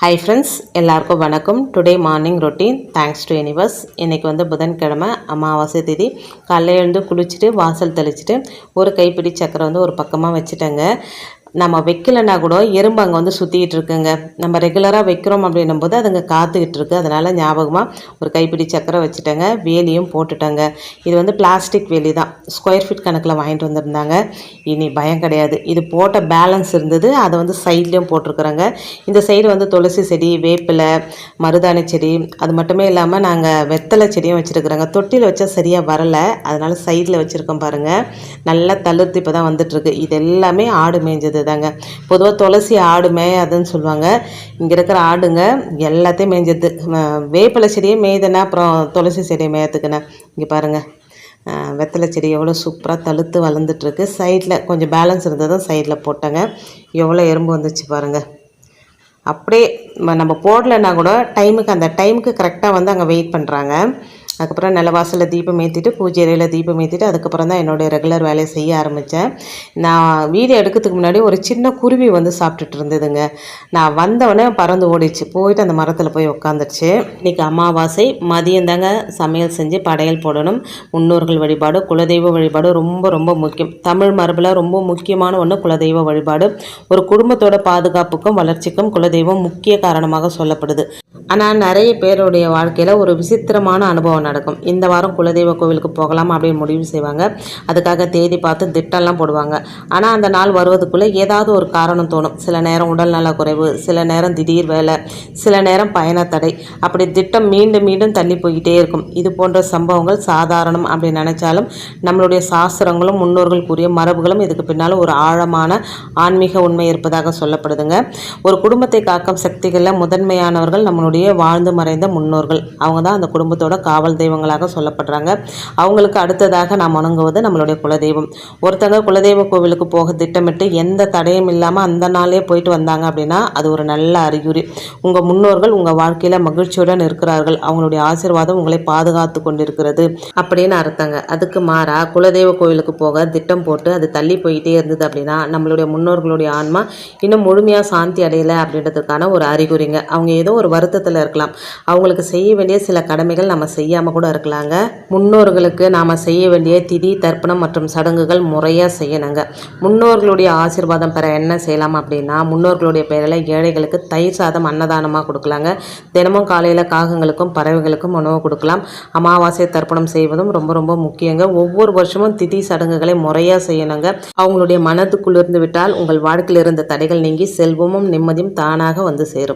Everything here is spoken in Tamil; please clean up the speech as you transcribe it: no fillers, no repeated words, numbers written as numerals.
ஹாய் ஃப்ரெண்ட்ஸ், எல்லாருக்கும் வணக்கம். Today morning routine thanks to universe. இன்றைக்கி புதன்கிழமை அமாவாசை திதி. காலையில் எழுந்து குளிச்சுட்டு வாசல் தெளிச்சுட்டு ஒரு கைப்பிடி சக்கரை ஒரு பக்கமாக வச்சுட்டேங்க. நம்ம வைக்கலைன்னா கூட எறும்பு அங்கே சுற்றிக்கிட்டு இருக்குங்க. நம்ம ரெகுலராக வைக்கிறோம் அப்படின்னும் போது அதுங்க காத்துக்கிட்டு இருக்குது. அதனால் ஞாபகமாக ஒரு கைப்பிடி சக்கரை வச்சுட்டேங்க. வேலியும் போட்டுட்டேங்க. இது பிளாஸ்டிக் வேலி தான், ஸ்கொயர் ஃபீட் கணக்கில் வாங்கிட்டு வந்திருந்தாங்க. இனி பயம் கிடையாது. இது போட்ட பேலன்ஸ் இருந்தது, அதை சைட்லேயும் போட்டிருக்குறேங்க. இந்த சைடு துளசி செடி, வேப்பிலை, மருதாணி செடி, அது மட்டுமே இல்லாமல் நாங்கள் வெத்தலை செடியும் வச்சுருக்குறோங்க. தொட்டியில் வச்சா சரியாக வரலை, அதனால் சைடில் வச்சுருக்கோம் பாருங்கள். நல்லா தளிர்த்து இப்போ தான் வந்துட்டுருக்கு. இது எல்லாமே ஆடு மேய்ஞ்சது தாங்க. பொதுவாக துளசி ஆடு மேயாதுன்னு சொல்லுவாங்க. இங்கே இருக்கிற ஆடுங்க எல்லாத்தையும் மேய்ஞ்சது. வேப்பிலை செடியே மேய்துன்னா அப்புறம் துளசி செடியை மேயத்துக்குண்ணே. இங்கே பாருங்கள், வெத்தலை செடி எவ்வளோ சூப்பராக தழுத்து வளர்ந்துட்டுருக்கு. சைடில் கொஞ்சம் பேலன்ஸ் இருந்ததும் சைடில் போட்டேங்க. எவ்வளோ எறும்பு வந்துச்சு பாருங்கள். அப்படியே நம்ம போடலைன்னா கூட அந்த டைமுக்கு கரெக்டாக அங்கே வெயிட் பண்ணுறாங்க. அதுக்கப்புறம் நல்ல வாசலில் தீபம் ஏற்றிட்டு, பூஜை அறையில் தீபம் ஏற்றிட்டு, அதுக்கப்புறம் தான் என்னுடைய ரெகுலர் வேலையை செய்ய ஆரம்பித்தேன். நான் வீடியோ எடுக்கிறதுக்கு முன்னாடி ஒரு சின்ன குருவி சாப்பிட்டுட்டு இருந்ததுங்க. நான் வந்தவொடனே பறந்து ஓடிச்சு, போயிட்டு அந்த மரத்தில் போய் உட்காந்துருச்சு. இன்றைக்கி அமாவாசை, மதியம் தாங்க சமையல் செஞ்சு படையல் போடணும். முன்னோர்கள் வழிபாடு, குலதெய்வ வழிபாடு ரொம்ப ரொம்ப முக்கியம். தமிழ் மரபில் ரொம்ப முக்கியமான ஒன்று குலதெய்வ வழிபாடு. ஒரு குடும்பத்தோட பாதுகாப்புக்கும் வளர்ச்சிக்கும் குலதெய்வம் முக்கிய காரணமாக சொல்லப்படுது. ஆனால் நிறைய பேருடைய வாழ்க்கையில் ஒரு விசித்திரமான அனுபவம் நடக்கும். இந்த வாரம் குலதெய்வ கோவிலுக்கு போகலாம் அப்படின்னு முடிவு செய்வாங்க. அதுக்காக தேதி பார்த்து திட்டம்லாம் போடுவாங்க. ஆனால் அந்த நாள் வருவதுக்குள்ளே ஏதாவது ஒரு காரணம் தோணும். சில நேரம் உடல் நலக்குறைவு, சில நேரம் திடீர் வேலை, சில நேரம் பயணத்தடை. அப்படி திட்டம் மீண்டும் மீண்டும் தள்ளி போய்கிட்டே இருக்கும். இது போன்ற சம்பவங்கள் சாதாரணம் அப்படின்னு நினைச்சாலும் நம்மளுடைய சாஸ்திரங்களும் முன்னோர்கள் கூறிய மரபுகளும் இதுக்கு பின்னால் ஒரு ஆழமான ஆன்மீக உண்மை இருப்பதாக சொல்லப்படுதுங்க. ஒரு குடும்பத்தை காக்கும் சக்திகளில் முதன்மையானவர்கள் நம்மளுடைய வாழ்ந்து மறைந்த முன்னோர்கள். அவங்க தான் அந்த குடும்பத்தோட காவல் தெய்வங்களாக சொல்லப்படுறாங்க. அவங்களுக்கு அடுத்ததாக நாம் வணங்குவது நம்மளுடைய குலதெய்வம். ஒருத்தங்க குலதெய்வ கோவிலுக்கு போக திட்டமிட்டு எந்த தடையும் இல்லாமல் அந்த நாளே போயிட்டு வந்தாங்க அப்படின்னா அது ஒரு நல்ல அறிகுறி. உங்கள் முன்னோர்கள் உங்கள் வாழ்க்கையில் மகிழ்ச்சியுடன் இருக்கிறார்கள், அவங்களுடைய ஆசீர்வாதம் உங்களை பாதுகாத்து கொண்டிருக்கிறது அப்படின்னு அர்த்தங்க. அதுக்கு மாறா குலதெய்வ கோவிலுக்கு போக திட்டம் போட்டு அது தள்ளி போயிட்டே இருந்தது அப்படின்னா நம்மளுடைய முன்னோர்களுடைய ஆன்மா இன்னும் முழுமையாக சாந்தி அடையலை அப்படின்றதுக்கான ஒரு அறிகுறிங்க. அவங்க ஏதோ ஒரு வருத்தத்தில் இருக்கலாம். அவங்களுக்கு செய்ய வேண்டிய சில கடமைகள் நம்ம செய்யாமல் கூட இருக்கலாங்க. முன்னோர்களுக்கு நாம் செய்ய வேண்டிய திதி, தர்ப்பணம் மற்றும் சடங்குகள் முறையாக செய்யணுங்க. முன்னோர்களுடைய ஆசீர்வாதம் பெற என்ன செய்யலாம் அப்படின்னா, முன்னோர்களுடைய பெயரில் ஏழைகளுக்கு தயிர் சாதம் அன்னதானமாக கொடுக்கலாங்க. தினமும் காலையில் காகங்களுக்கும் பறவைகளுக்கும் உணவு கொடுக்கலாம். அமாவாசை தர்ப்பணம் செய்வதும் ரொம்ப ரொம்ப முக்கியங்க. ஒவ்வொரு வருஷமும் திதி சடங்குகளை முறையாக செய்யணுங்க. அவங்களுடைய மனது குளிர்ந்து விட்டால் உங்கள் வாழ்க்கையில் இருந்த தடைகள் நீங்கி செல்வமும் நிம்மதியும் தானாக சேரும்.